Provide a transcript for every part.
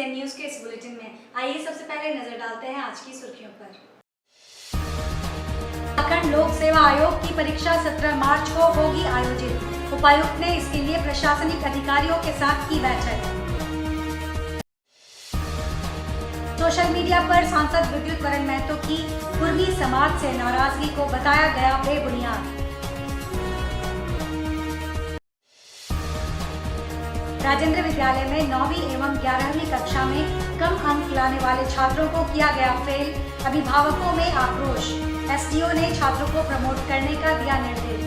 ACN news के इस bulletin में आइए सबसे पहले नजर डालते हैं आज की सुर्खियों पर। झारखंड लोक सेवा आयोग की परीक्षा 17 मार्च को होगी आयोजित। उपायुक्त ने इसके लिए प्रशासनिक अधिकारियों के साथ की बैठक। सोशल मीडिया पर सांसद विद्युत वरण महतो की कुर्मी समाज से नाराजगी को बताया गया बेबुनियाद। राजेंद्र विद्यालय में 9वीं एवं 11वीं कक्षा में कम अंक लाने वाले छात्रों को किया गया फेल। अभिभावकों में आक्रोश। एसडीओ ने छात्रों को प्रमोट करने का दिया निर्देश।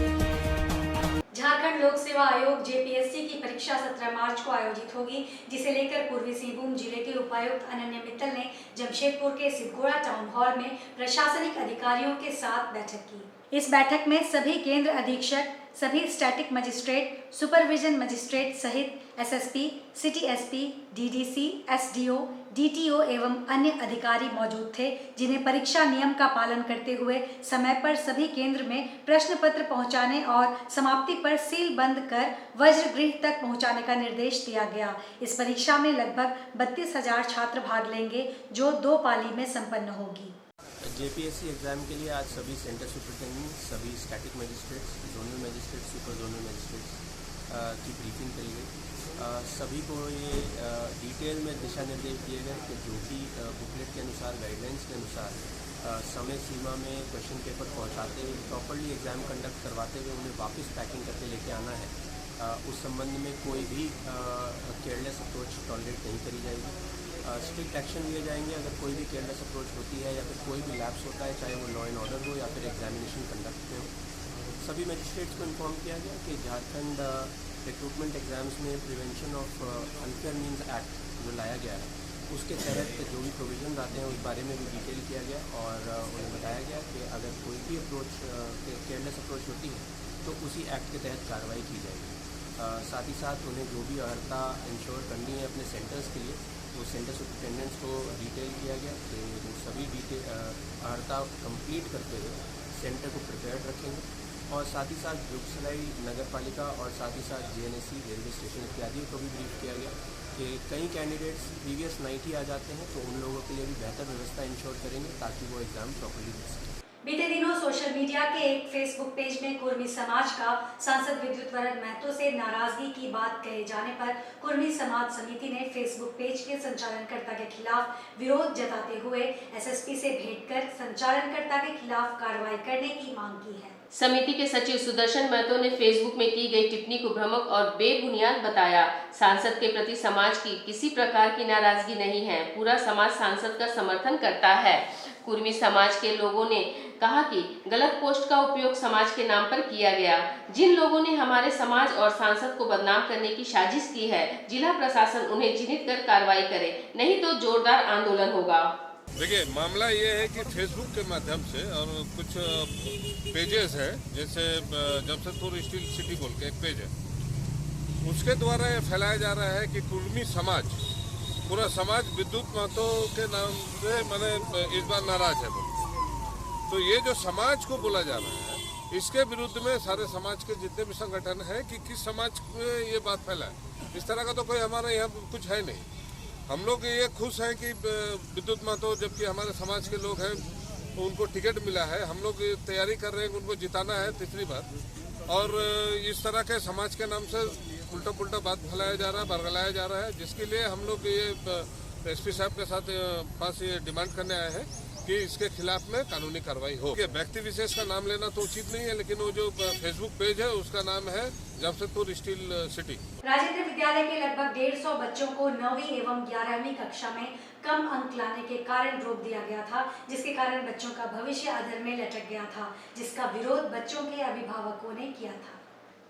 झारखंड लोक सेवा आयोग जेपीएससी की परीक्षा 17 मार्च को आयोजित होगी, जिसे लेकर पूर्वी सिंहभूम जिले के उपायुक्त अनन्या मित्तल ने जमशेदपुर के सिद्धगोड़ा टाउन हॉल में प्रशासनिक अधिकारियों के साथ बैठक की। इस बैठक में सभी केंद्र अधीक्षक, सभी स्टैटिक मजिस्ट्रेट, सुपरविजन मजिस्ट्रेट सहित SSP, city SP, DDC, SDO, DTO एवं अन्य अधिकारी मौजूद थे, जिन्हें परीक्षा नियम का पालन करते हुए समय पर सभी केंद्र में प्रश्न पत्र पहुंचाने और समाप्ति पर सील बंद कर वज्रगृह तक पहुंचाने का निर्देश दिया गया। इस परीक्षा में लगभग 32,000 छात्र भाग लेंगे, जो 2 पाली में संपन्न होगी। जेपीएससी एग्ज़ाम के लिए आज सभी सेंटर सुपरिटेंडेंट, सभी static magistrates, zonal magistrate, super zonal magistrates की ब्रीफिंग करी गई। सभी को ये डिटेल में दिशा निर्देश दिए गए कि जो भी बुकलेट के अनुसार, गाइडलाइंस के अनुसार समय सीमा में क्वेश्चन पेपर पहुंचाते हुए प्रॉपर्ली एग्ज़ाम कंडक्ट करवाते हुए उन्हें वापस पैकिंग करके लेके आना है। उस संबंध में कोई भी केयरलेस अप्रोच टॉलरेट नहीं करी जाएगी। स्ट्रिक्ट एक्शन लिए जाएंगे अगर कोई भी केयरलेस अप्रोच होती है या फिर कोई भी लैप्स होता है, चाहे वो लॉ एंड ऑर्डर हो या फिर एग्जामिनेशन कंडक्ट में हो। सभी मजिस्ट्रेट्स को इन्फॉर्म किया गया कि झारखंड रिक्रूटमेंट एग्जाम्स में prevention of unfair means act जो लाया गया है, उसके तहत जो भी प्रोविजन आते हैं उस बारे में भी डिटेल किया गया और उन्हें बताया गया कि अगर कोई भी अप्रोच केयरलेस अप्रोच होती है तो उसी एक्ट के तहत कार्रवाई की जाएगी। साथ ही साथ उन्हें जो भी अर्हता इंश्योर करनी है अपने सेंटर्स के लिए, वो सेंटर सुपरिटेंडेंट्स को डिटेल किया गया कि वो सभी अर्हता कंप्लीट करते हुए सेंटर को प्रिपेयर्ड रखेंगे। और साथ ही साथ जुगसलाई नगर पालिका और साथ ही साथ जीएनएससी, रेलवे स्टेशन इत्यादि को भी ब्रीफ किया गया कि कई कैंडिडेट्स प्रीवियस नाइट ही आ जाते हैं, तो उन लोगों के लिए भी बेहतर व्यवस्था इंश्योर करेंगे ताकि वो एग्ज़ाम प्रॉपर्ली दे सकें। बीते दिनों सोशल मीडिया के एक फेसबुक पेज में कुर्मी समाज का सांसद विद्युत वरण महतो से नाराजगी की बात कहे जाने पर कुर्मी समाज समिति ने फेसबुक पेज के संचालनकर्ता के खिलाफ विरोध जताते हुए एसएसपी से भेंट कर संचालनकर्ता के खिलाफ कार्रवाई करने की मांग की है। समिति के सचिव सुदर्शन महतो ने फेसबुक में की गई टिप्पणी को भ्रामक और बेबुनियाद बताया। सांसद के प्रति समाज की किसी प्रकार की नाराजगी नहीं है, पूरा समाज सांसद का समर्थन करता है। कुर्मी समाज के लोगों ने कहा कि गलत पोस्ट का उपयोग समाज के नाम पर किया गया। जिन लोगों ने हमारे समाज और सांसद को बदनाम करने की साजिश की है, जिला प्रशासन उन्हें चिन्हित कर कार्रवाई करे, नहीं तो जोरदार आंदोलन होगा। देखिए, मामला ये है कि फेसबुक के माध्यम से और कुछ पेजेस है, जैसे जमशेदपुर स्टील सिटी बोल के एक पेज है, उसके द्वारा ये फैलाया जा रहा है कि कुर्मी समाज, पूरा समाज विद्युत महतो के नाम से मैंने इस बार नाराज है। तो ये जो समाज को बोला जा रहा है, इसके विरुद्ध में सारे समाज के जितने भी संगठन है कि किस समाज में ये बात फैला है, इस तरह का तो कोई हमारे यहाँ कुछ है नहीं। हम लोग ये खुश हैं कि विद्युत महतो, जबकि हमारे समाज के लोग हैं, उनको टिकट मिला है। हम लोग तैयारी कर रहे हैं, उनको जिताना है तीसरी बार। और इस तरह के समाज के नाम से उल्टा पुल्टा बात फैलाया जा रहा है, बरगलाया जा रहा है, जिसके लिए हम लोग ये एसपी साहब के साथ पास ये डिमांड करने आए हैं कि इसके खिलाफ में कानूनी कार्रवाई हो। व्यक्ति विशेष का नाम लेना तो उचित नहीं है, लेकिन वो जो फेसबुक पेज है उसका नाम है जमशेदपुर स्टील सिटी। राजेंद्र विद्यालय के लगभग 150 बच्चों को 9वीं एवं 11वीं कक्षा में कम अंक लाने के कारण रोक दिया गया था, जिसके कारण बच्चों का भविष्य अधर में लटक गया था, जिसका विरोध बच्चों के अभिभावकों ने किया था।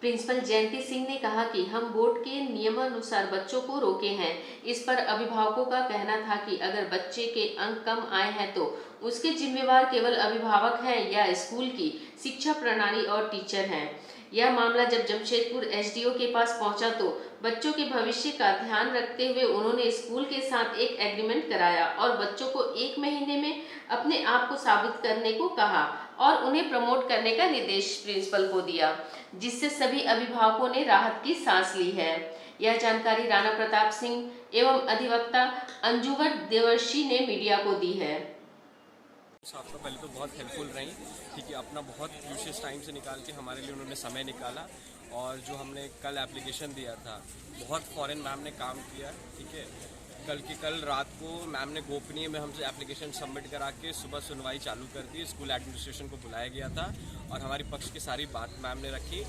प्रिंसिपल जयंती सिंह ने कहा कि हम बोर्ड के नियमानुसार बच्चों को रोके हैं। इस पर अभिभावकों का कहना था कि अगर बच्चे के अंक कम आए हैं तो उसके जिम्मेवार केवल अभिभावक हैं या स्कूल की शिक्षा प्रणाली और टीचर हैं। यह मामला जब जमशेदपुर एसडीओ के पास पहुंचा तो बच्चों के भविष्य का ध्यान रखते हुए उन्होंने स्कूल के साथ एक एग्रीमेंट कराया और बच्चों को 1 महीने में अपने आप को साबित करने को कहा और उन्हें प्रमोट करने का निर्देश प्रिंसिपल को दिया, जिससे सभी अभिभावकों ने राहत की सांस ली है। यह जानकारी राणा प्रताप सिंह एवं अधिवक्ता अंजुवर देवर्षि ने मीडिया को दी है। आपका पहले तो बहुत हेल्पफुल रही, ठीक है, अपना बहुत प्रीशियस टाइम से निकाल के हमारे लिए उन्होंने समय निकाला और जो हमने कल एप्लीकेशन दिया था बहुत फॉरेन मैम ने काम किया, ठीक है। कल रात को मैम ने गोपनीय में हमसे एप्लीकेशन सबमिट करा के सुबह सुनवाई चालू कर दी। स्कूल एडमिनिस्ट्रेशन को बुलाया गया था और हमारी पक्ष की सारी बात मैम ने रखी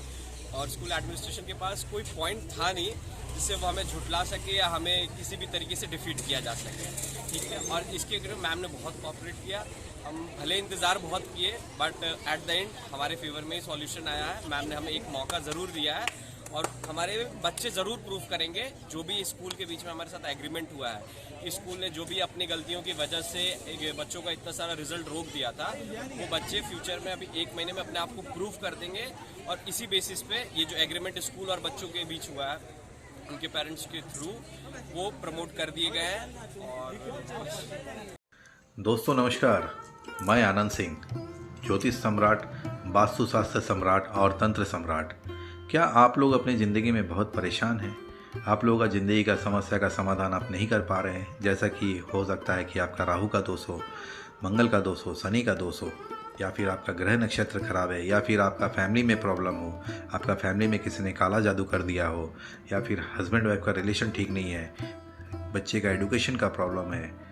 और स्कूल एडमिनिस्ट्रेशन के पास कोई पॉइंट था नहीं जिससे वो हमें झुटला सके या हमें किसी भी तरीके से डिफीट किया जा सके, ठीक है। और इसके अगर मैम ने बहुत कोऑपरेट किया, हम भले इंतज़ार बहुत किए बट एट द एंड हमारे फेवर में ही सॉल्यूशन आया है। मैम ने हमें एक मौका ज़रूर दिया है और हमारे बच्चे ज़रूर प्रूफ करेंगे जो भी स्कूल के बीच में हमारे साथ एग्रीमेंट हुआ है कि स्कूल ने जो भी अपनी गलतियों की वजह से बच्चों का इतना सारा रिजल्ट रोक दिया था, वो बच्चे फ्यूचर में अभी 1 महीने में अपने आप को प्रूफ कर देंगे और इसी बेसिस पे ये जो एग्रीमेंट स्कूल और बच्चों के बीच हुआ है उनके पेरेंट्स के थ्रू वो प्रमोट कर दिए गए हैं। और दोस्तों नमस्कार, मैं आनंद सिंह, ज्योतिष सम्राट, वास्तुशास्त्र सम्राट और तंत्र सम्राट। क्या आप लोग अपनी ज़िंदगी में बहुत परेशान हैं? आप लोगों का ज़िंदगी का समस्या का समाधान आप नहीं कर पा रहे हैं, जैसा कि हो सकता है कि आपका राहु का दोष हो, मंगल का दोष हो, शनि का दोष हो, या फिर आपका ग्रह नक्षत्र खराब है, या फिर आपका फैमिली में प्रॉब्लम हो, आपका फैमिली में किसी ने काला जादू कर दिया हो, या फिर हस्बैंड वाइफ का रिलेशन ठीक नहीं है, बच्चे का एजुकेशन का प्रॉब्लम है,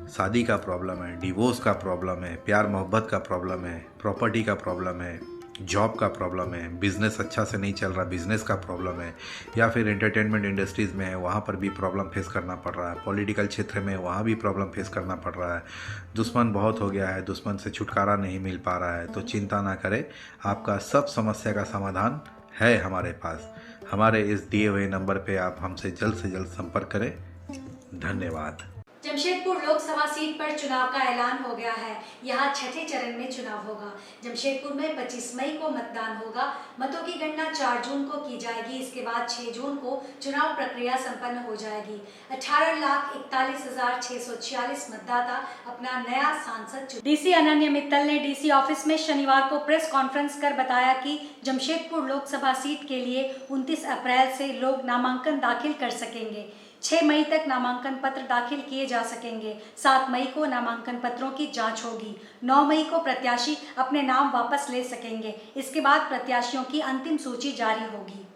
शादी का प्रॉब्लम है, डिवोर्स का प्रॉब्लम है, प्यार मोहब्बत का प्रॉब्लम है, प्रॉपर्टी का प्रॉब्लम है, जॉब का प्रॉब्लम है, बिज़नेस अच्छा से नहीं चल रहा, बिज़नेस का प्रॉब्लम है, या फिर एंटरटेनमेंट इंडस्ट्रीज़ में है वहाँ पर भी प्रॉब्लम फेस करना पड़ रहा है, पॉलिटिकल क्षेत्र में वहाँ भी प्रॉब्लम फेस करना पड़ रहा है, दुश्मन बहुत हो गया है, दुश्मन से छुटकारा नहीं मिल पा रहा है, तो चिंता ना करें, आपका सब समस्या का समाधान है हमारे पास। हमारे इस दिए हुए नंबर पर आप हमसे जल्द से जल्द संपर्क करें। धन्यवाद। जमशेदपुर लोकसभा सीट पर चुनाव का ऐलान हो गया है। यहाँ छठे चरण में चुनाव होगा। जमशेदपुर में 25 मई को मतदान होगा। मतों की गणना 4 जून को की जाएगी। इसके बाद 6 जून को चुनाव प्रक्रिया संपन्न हो जाएगी। 18,41,646 मतदाता अपना नया सांसद चुने। डीसी अनन्य मित्तल ने डीसी ऑफिस में शनिवार को प्रेस कॉन्फ्रेंस कर बताया कि जमशेदपुर लोकसभा सीट के लिए 29 अप्रैल से लोग नामांकन दाखिल कर सकेंगे। 6 मई तक नामांकन पत्र दाखिल किए जा सकेंगे। 7 मई को नामांकन पत्रों की जांच होगी। 9 मई को प्रत्याशी अपने नाम वापस ले सकेंगे। इसके बाद प्रत्याशियों की अंतिम सूची जारी होगी।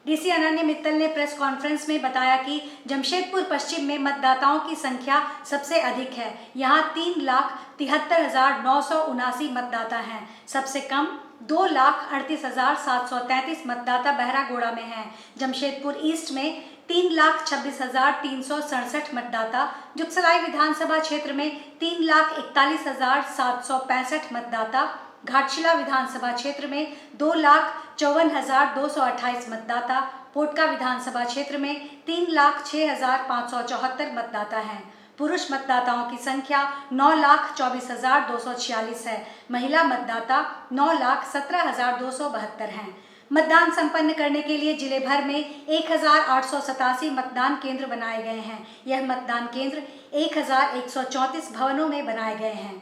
डीसी अनन्य मित्तल ने प्रेस कॉन्फ्रेंस में बताया कि जमशेदपुर पश्चिम में मतदाताओं की संख्या सबसे अधिक है। यहाँ 3,73,979 मतदाता हैं। सबसे कम 2,38,733 मतदाता बहरागोड़ा में हैं। जमशेदपुर ईस्ट में 3,26,367 मतदाता, जुगसलाई विधानसभा क्षेत्र में 3,41,765 मतदाता, घाटशिला विधानसभा क्षेत्र में 2,54,228 मतदाता, पोटका विधानसभा क्षेत्र में 3,06,574 मतदाता हैं। पुरुष मतदाताओं की संख्या 9,24,246 है। महिला मतदाता 9,17,272 हैं। मतदान संपन्न करने के लिए जिले भर में 1,887 मतदान केंद्र बनाए गए हैं। यह मतदान केंद्र 1,134 भवनों में बनाए गए हैं।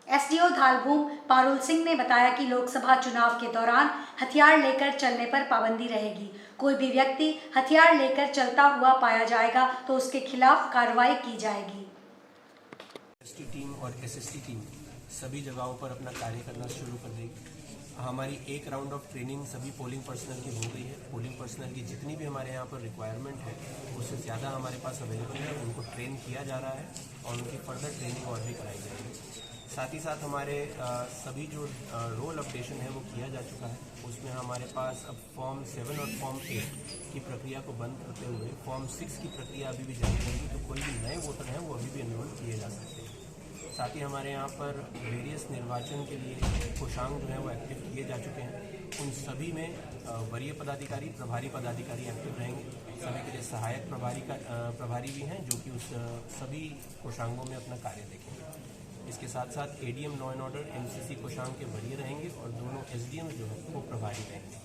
एसडीओ धालभूम पारुल सिंह ने बताया कि लोकसभा चुनाव के दौरान हथियार लेकर चलने पर पाबंदी रहेगी। कोई भी व्यक्ति हथियार लेकर चलता हुआ पाया जाएगा तो उसके खिलाफ कार्रवाई की जाएगी। एसटी टीम और एसएसटी टीम सभी जगहों पर अपना कार्य करना शुरू कर देगी। हमारी एक राउंड ऑफ ट्रेनिंग सभी पोलिंग पर्सनल की हो गई है। पोलिंग पर्सनल की जितनी भी हमारे यहाँ पर रिक्वायरमेंट है उससे ज़्यादा हमारे पास अवेलेबल है। उनको ट्रेन किया जा रहा है और उनकी फर्दर ट्रेनिंग और भी कराई जाएगी। साथ ही साथ हमारे सभी जो रोल अपडेशन है वो किया जा चुका है। उसमें हमारे पास अब फॉर्म 7 और फॉर्म 8 की प्रक्रिया को बंद करते हुए फॉर्म 6 की प्रक्रिया अभी भी जारी रहेगी। तो कोई भी नए वोटर हैं वो अभी भी एनरोल किए जा सकते हैं। साथ ही हमारे यहाँ पर वेरियस निर्वाचन के लिए कोषांग जो है वो एक्टिव किए जा चुके हैं। उन सभी में वरीय पदाधिकारी, प्रभारी पदाधिकारी एक्टिव रहेंगे। सभी के लिए सहायक प्रभारी भी हैं जो कि उस सभी कोषांगों में अपना कार्य देखेंगे। इसके साथ साथ ADM law and order MCC कोषांग के वरीय रहेंगे और दोनों एसडीएम जो है वो प्रभारी रहेंगे।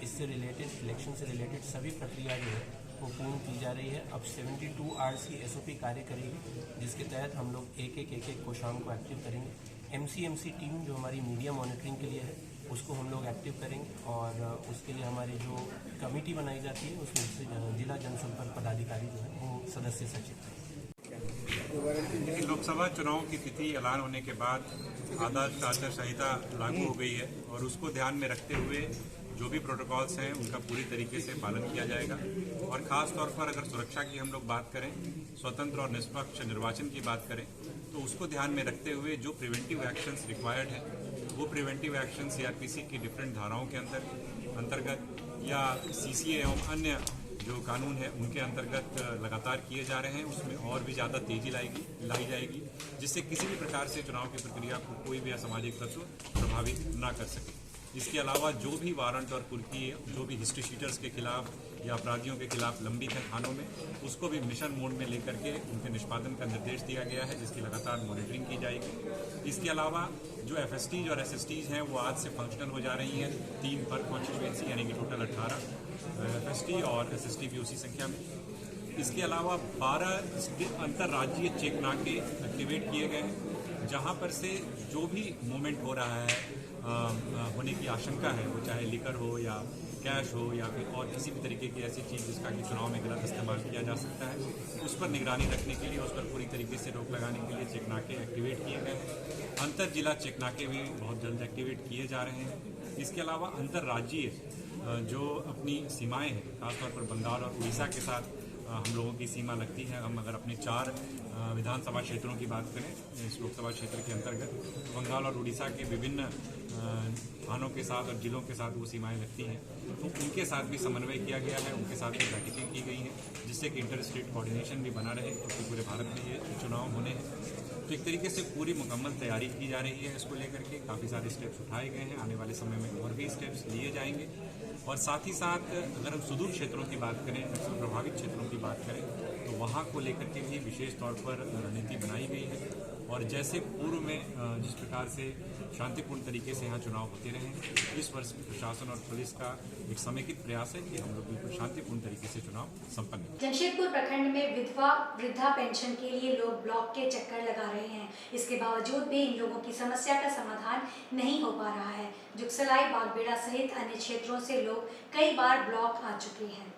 इससे रिलेटेड इलेक्शन से रिलेटेड सभी प्रक्रिया जो है वो पूर्ण की जा रही है। अब 72 आवर्स की SOP कार्य करेगी, जिसके तहत हम लोग एक एक कोषांग को एक्टिव करेंगे। MCMC टीम जो हमारी मीडिया मॉनिटरिंग के लिए है उसको हम लोग एक्टिव करेंगे, और उसके लिए हमारी जो कमेटी बनाई जाती है उसमें से जिला जनसंपर्क पदाधिकारी जो है वो सदस्य सचिव हैं। देखिए, लोकसभा चुनाव की तिथि ऐलान होने के बाद आदर्श आचार संहिता लागू हो गई है, और उसको ध्यान में रखते हुए जो भी प्रोटोकॉल्स हैं उनका पूरी तरीके से पालन किया जाएगा। और ख़ास तौर पर अगर सुरक्षा की हम लोग बात करें, स्वतंत्र और निष्पक्ष निर्वाचन की बात करें, तो उसको ध्यान में रखते हुए जो प्रिवेंटिव एक्शंस रिक्वायर्ड है वो प्रिवेंटिव एक्शन CRPC की डिफरेंट धाराओं के अंतर्गत या CCA एवं अन्य जो कानून है उनके अंतर्गत लगातार किए जा रहे हैं। उसमें और भी ज़्यादा तेजी लाई जाएगी, जिससे किसी भी प्रकार से चुनाव की प्रक्रिया को कोई भी असामाजिक तत्व प्रभावित ना कर सके। इसके अलावा जो भी वारंट और कुर्की जो भी हिस्ट्री शीटर्स के खिलाफ या अपराधियों के खिलाफ लंबित है थानों में, उसको भी मिशन मोड में लेकर के उनके निष्पादन का निर्देश दिया गया है, जिसकी लगातार मॉनिटरिंग की जाएगी। इसके अलावा जो FSTs और SSTs हैं वो आज से फंक्शनल हो जा रही हैं 3 पर कॉन्स्टिट्यूएंसी, यानी कि टोटल 18 FST और SST भी उसी संख्या में। इसके अलावा 12 अंतर्राज्यीय चेक नाके एक्टिवेट किए गए हैं, जहाँ पर से जो भी मूवमेंट हो रहा है होने की आशंका है, वो चाहे लिकर हो या कैश हो या फिर और किसी भी तरीके की ऐसी चीज़ जिसका कि चुनाव में गलत इस्तेमाल किया जा सकता है, उस पर निगरानी रखने के लिए, उस पर पूरी तरीके से रोक लगाने के लिए चेक नाके एक्टिवेट किए गए हैं। अंतर जिला चेक नाके भी बहुत जल्द एक्टिवेट किए जा रहे हैं। इसके अलावा अंतर्राज्यीय जो अपनी सीमाएँ हैं, खासतौर पर बंगाल और उड़ीसा के साथ हम लोगों की सीमा लगती है। हम अगर अपने 4 विधानसभा क्षेत्रों की बात करें इस लोकसभा क्षेत्र के अंतर्गत, तो बंगाल और उड़ीसा के विभिन्न थानों के साथ और जिलों के साथ वो सीमाएं लगती हैं, तो उनके साथ भी समन्वय किया गया है, उनके साथ भी बैठकें की गई हैं, जिससे कि इंटर स्टेट कोऑर्डिनेशन भी बना रहे, क्योंकि पूरे भारत में ये चुनाव होने हैं। तो एक तरीके से पूरी मुकम्मल तैयारी की जा रही है इसको लेकर के। काफ़ी सारे स्टेप्स उठाए गए हैं, आने वाले समय में और भी स्टेप्स लिए जाएंगे। और साथ ही साथ अगर हम सुदूर क्षेत्रों की बात करें, नक्सल प्रभावित क्षेत्रों की बात करें, तो वहाँ को लेकर के भी विशेष तौर पर रणनीति बनाई गई है। और जैसे पूर्व में जिस प्रकार से शांतिपूर्ण तरीके से यहाँ चुनाव होते रहे, इस वर्ष भी प्रशासन और पुलिस का एक समेकित प्रयास है कि हम लोग बिल्कुल शांतिपूर्ण तरीके से चुनाव संपन्न करें। जमशेदपुर प्रखंड में विधवा वृद्धा पेंशन के लिए लोग ब्लॉक के चक्कर लगा रहे हैं। इसके बावजूद भी इन लोगों की समस्या का समाधान नहीं हो पा रहा है। जुगसलाई, बागबेड़ा सहित अन्य क्षेत्रों से लोग कई बार ब्लॉक आ चुके हैं।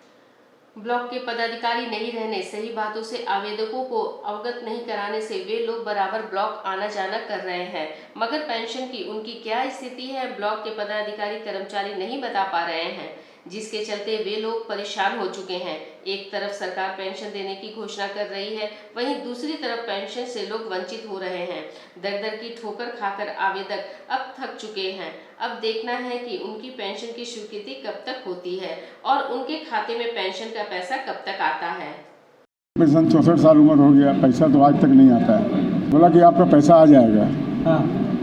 ब्लॉक के पदाधिकारी नहीं रहने, सही बातों से आवेदकों को अवगत नहीं कराने से वे लोग बराबर ब्लॉक आना जाना कर रहे हैं, मगर पेंशन की उनकी क्या स्थिति है ब्लॉक के पदाधिकारी कर्मचारी नहीं बता पा रहे हैं, जिसके चलते वे लोग परेशान हो चुके हैं। एक तरफ सरकार पेंशन देने की घोषणा कर रही है, वहीं दूसरी तरफ पेंशन से लोग वंचित हो रहे हैं। दर दर की ठोकर खाकर आवेदक अब थक चुके हैं। अब देखना है कि उनकी पेंशन की स्वीकृति कब तक होती है और उनके खाते में पेंशन का पैसा कब तक आता है। पेंशन 64 साल उम्र हो गया, पैसा तो आज तक नहीं आता है। बोला कि आपका पैसा आ जाएगा,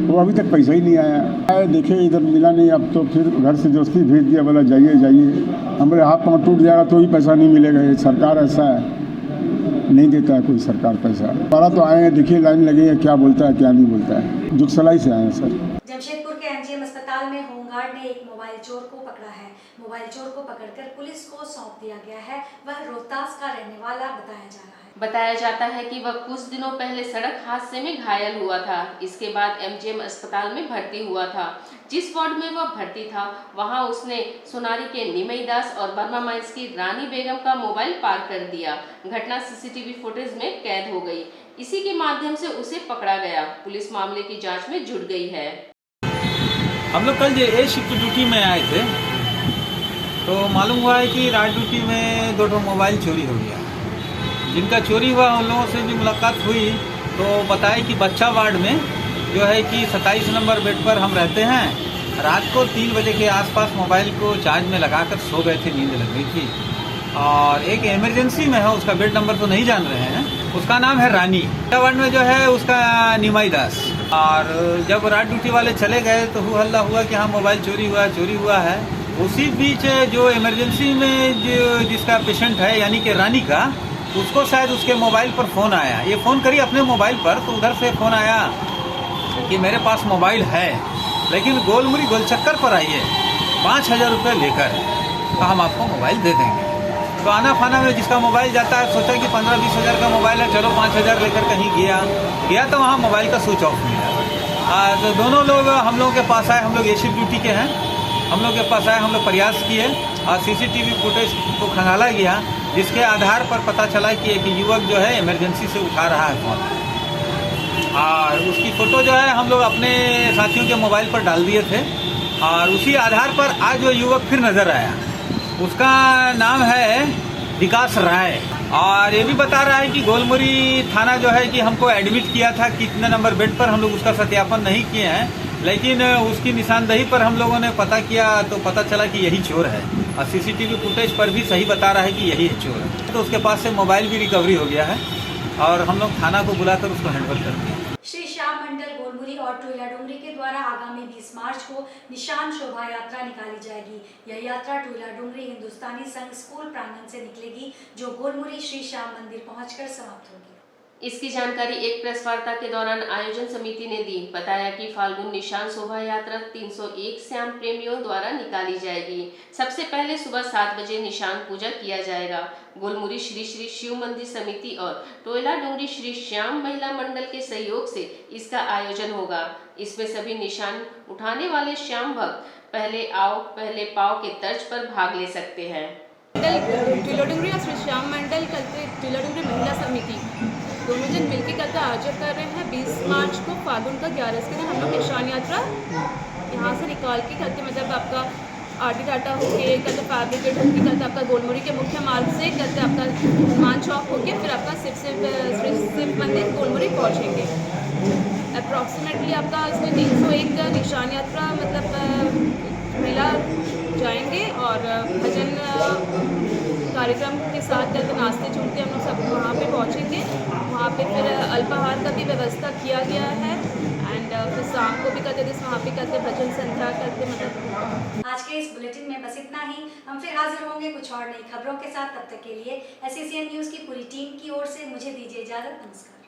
वो अभी तक पैसा ही नहीं आया। देखे इधर मिला नहीं, अब तो फिर घर से दोस्ती भेज दिया, बोला जाइए जाइए। हम बोले हाथ पाँव टूट जाएगा तो ही पैसा नहीं मिलेगा। ये सरकार ऐसा है, नहीं देता है कोई सरकार पैसा। दोबारा तो आए हैं, देखिए लाइन लगे है, क्या बोलता है क्या नहीं बोलता है। जुगसलाई से आए हैं सर। जमशेदपुर के MGM अस्पताल में होमगार्ड ने एक मोबाइल चोर को पकड़ा है। मोबाइल चोर को पकड़कर पुलिस को सौंप दिया गया है। वह रोहतास का रहने वाला बताया जा रहा है। बताया जाता है कि वह कुछ दिनों पहले सड़क हादसे में घायल हुआ था। इसके बाद MGM अस्पताल में भर्ती हुआ था। जिस वार्ड में वह भर्ती था वहां उसने सोनारी के निमई दास और बर्मा माइल्स की रानी बेगम का मोबाइल पार कर दिया। घटना CCTV फुटेज में कैद हो गई। इसी के माध्यम से उसे पकड़ा गया। पुलिस मामले की जांच में जुट गई है। हम लोग कल ए शिफ्ट ड्यूटी में आए थे, तो मालूम हुआ है कि रात ड्यूटी में 2 मोबाइल चोरी हो गया। जिनका चोरी हुआ उन लोगों से भी मुलाकात हुई तो बताया कि बच्चा वार्ड में जो है कि 27 नंबर बेड पर हम रहते हैं। रात को 3 बजे के आसपास मोबाइल को चार्ज में लगाकर सो गए थे, नींद लग गई थी। और एक इमरजेंसी में है, उसका बेड नंबर तो नहीं जान रहे हैं, उसका नाम है रानी। वार्ड में जो है उसका निमाई दास। और जब रात ड्यूटी वाले चले गए तो हल्ला हुआ कि हाँ मोबाइल चोरी हुआ है। उसी बीच जो इमरजेंसी में जो जिसका पेशेंट है यानी कि रानी का, उसको शायद उसके मोबाइल पर फ़ोन आया। ये फ़ोन करी अपने मोबाइल पर, तो उधर से फ़ोन आया कि मेरे पास मोबाइल है लेकिन गोलमुरी गोलचक्कर पर आइए। 5,000 रुपये लेकर तो हम आपको मोबाइल दे देंगे। तो आना फाना में जिसका मोबाइल जाता है सोचा कि 15-20 हज़ार का मोबाइल है, चलो 5,000 लेकर कहीं गया तो वहाँ मोबाइल का स्विच ऑफ मिला। तो दोनों लोग हम लोगों के पास आए, हम लोग ए शिफ्ट ड्यूटी के हैं, हम लोग के पास आए, हम लोग प्रयास किए और CCTV फुटेज को खंगाला गया, जिसके आधार पर पता चला कि एक युवक जो है इमरजेंसी से उठा रहा है फ़ोन, और उसकी फ़ोटो जो है हम लोग अपने साथियों के मोबाइल पर डाल दिए थे। और उसी आधार पर आज वो युवक फिर नज़र आया, उसका नाम है विकास राय, और ये भी बता रहा है कि गोलमुरी थाना जो है कि हमको एडमिट किया था, कितने नंबर बेड पर हम लोग उसका सत्यापन नहीं किए हैं, लेकिन उसकी निशानदेही पर हम लोगों ने पता किया तो पता चला कि यही चोर है, और CCTV फुटेज पर भी सही बता रहा है कि यही चोर है। तो उसके पास से मोबाइल भी रिकवरी हो गया है और हम लोग थाना को बुलाकर उसको हैंडओवर कर दिया। श्री श्याम मंडल गोलमुरी और टोयला डोंगरी के द्वारा आगामी 20 मार्च को निशान शोभा यात्रा निकाली जाएगी। यह यात्रा टोयला डोंगरी हिंदुस्तानी संघ स्कूल प्रांगण से निकलेगी, जो गोलमुरी श्री श्याम मंदिर पहुंचकर समाप्त होगी। इसकी जानकारी एक प्रेस वार्ता के दौरान आयोजन समिति ने दी। बताया कि फाल्गुन निशान शोभा यात्रा 301 श्याम प्रेमियों द्वारा निकाली जाएगी। सबसे पहले सुबह 7 बजे निशान पूजा किया जाएगा। गोलमुरी श्री श्री शिव मंदिर समिति और टोयला डोंगरी श्री श्याम महिला मंडल के सहयोग से इसका आयोजन होगा। इसमें सभी निशान उठाने वाले श्याम भक्त पहले आओ पहले पाओ के तर्ज पर भाग ले सकते हैं। टोयला डोंगरी और श्री श्याम मंडल टोयला डोंगरी महिला समिति दोनों जन मिलकर कल का आयोजन कर रहे हैं। 20 मार्च को फाल्गुन का 11 के दिन हम लोग निशान यात्रा यहाँ से निकाल के करके, मतलब आपका RD टाटा होके करते फैब्रिकेट होके करते आपका गोलमुरी के मुख्य मार्ग से करते आपका हनुमान चौक होके फिर आपका शिव मंदिर गोलमुरी पहुँचेंगे। अप्रॉक्सीमेटली आपका इसमें 301 निशान यात्रा मतलब महिला जाएंगे और भजन कार्यक्रम के साथ करके नाश्ते झूमते हम लोग सब वहाँ पे पहुँचेंगे। वहाँ पे फिर अल्पाहार का भी व्यवस्था किया गया है एंड फिर शाम को भी करते जिस वहाँ पे करते भजन संध्या करते। मतलब आज के इस बुलेटिन में बस इतना ही। हम फिर हाजिर होंगे कुछ और नई खबरों के साथ। तब तक के लिए SCCN न्यूज़ की पूरी टीम की ओर से मुझे दीजिए इजाज़त। नमस्कार।